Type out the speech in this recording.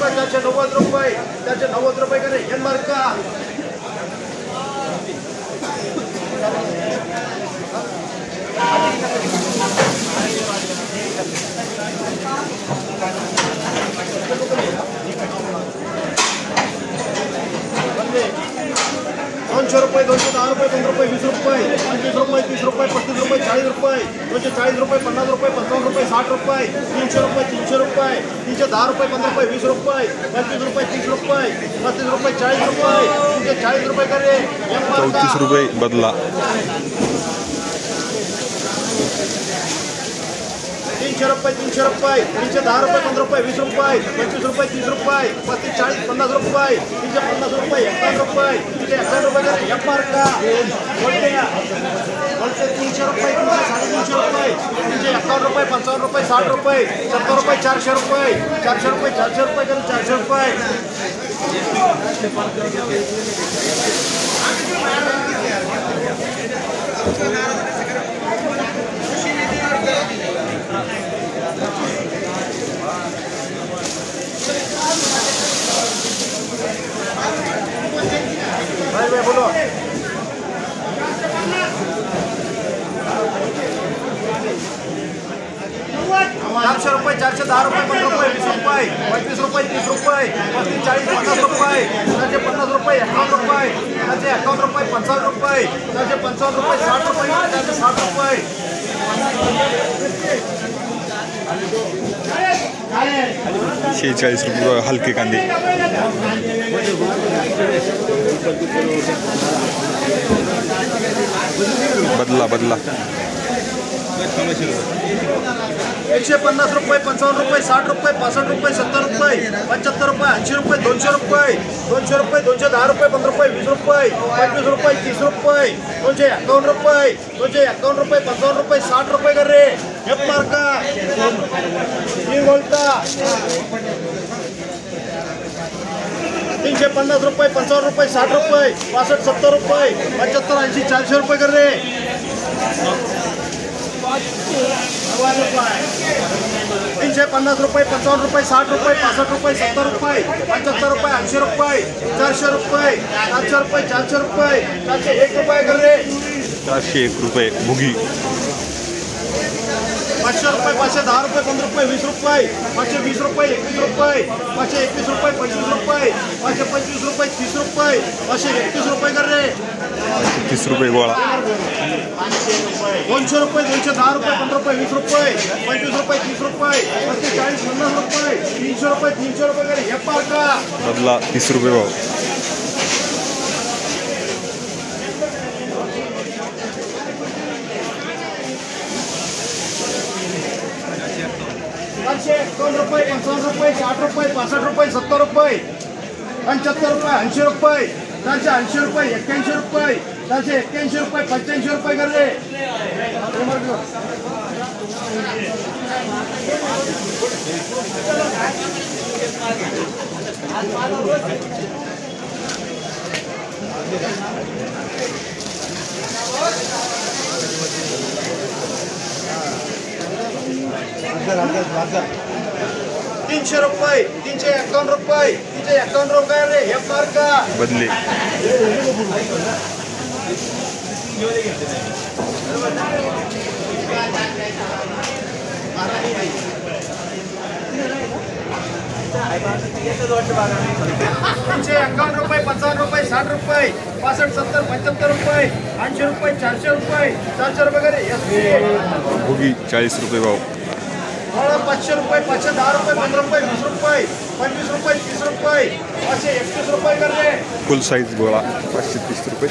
रुपये 490 रुपये 490 रुपये करे एन मार्क 200 रुपये 210 रुपये 15 रुपये 20 रुपये 25 रुपये 30 रुपये 35 रुपये 40 रुपये 240 रुपये 50 रुपये 55 रुपये 60 रुपये 300 रुपये 310 रुपये 15 रुपये 20 रुपये 25 रुपये 30 रुपये 35 रुपये 40 रुपये 340 रुपये करे 34 रुपये बदला 300 रुपये 310 रुपये 15 रुपये 20 रुपये 25 रुपये 30 रुपये 35 40 50 रुपये 350 रुपये 51 रुपये 51 रुपये करे एफ मार्क बोलते 300 रुपये 350 रुपये 351 रुपये 55 रुपये 60 रुपये 70 रुपये 400 रुपये 400 रुपये 400 रुपये करे 400 रुपये भाई बोलो 400 रुपये 410 रुपये 15 रुपये 20 रुपये 25 रुपये 30 रुपये 35 40 50 रुपये 450 रुपये 51 रुपये 451 रुपये 55 रुपये 455 रुपये 60 रुपये 460 रुपये 46 रुपये हलके कांदे बदला 150 रुपये 55 रुपये 60 रुपये 65 रुपये 70 रुपये 75 रुपये 80 रुपये 200 रुपये 210 रुपये 15 रुपये 20 रुपये 25 रुपये 30 रुपये 251 रुपये 251 रुपये 55 रुपये 60 रुपये कर रे एफ मार्क 3 बोलता 350 रुपये 55 रुपये 60 रुपये 65 70 रुपये 75 80 400 रुपये कर रे 350 रुपये 55 रुपये 60 रुपये 65 रुपये 70 रुपये 75 रुपये 80 रुपये 400 रुपये 400 रुपये 400 रुपये 401 रुपये कर रे 401 रुपये भुगी 500 रुपये 510 रुपये 15 रुपये 20 रुपये 520 रुपये 21 रुपये 521 रुपये 25 रुपये 525 रुपये 30 रुपये 531 रुपये कर रे 30 रुपये गोळा 200 रुपये 210 रुपये 15 रुपये 20 रुपये 25 रुपये 30 रुपये 35 40 50 रुपये 300 रुपये 300 रुपये करे एफ मार्क बदला 30 रुपये भाव 251 रुपये 55 रुपये 60 रुपये 65 रुपये 70 रुपये 75 रुपये 80 रुपये 480 रुपये 81 रुपये 481 रुपये 85 रुपये कर रे 300 रुपये 351 रुपये 351 रुपये रे एफ मार्क बदले 351 रुपये 55 रुपये 60 रुपये 65 70 75 रुपये 80 रुपये 400 रुपये 400 रुपये करे भुगी 40 रुपये भाव 500 रुपये 510 रुपये 15 रुपये 20 रुपये 25 रुपये 30 रुपये 531 रुपये कर रे फुल साइज गोळा 530 रुपये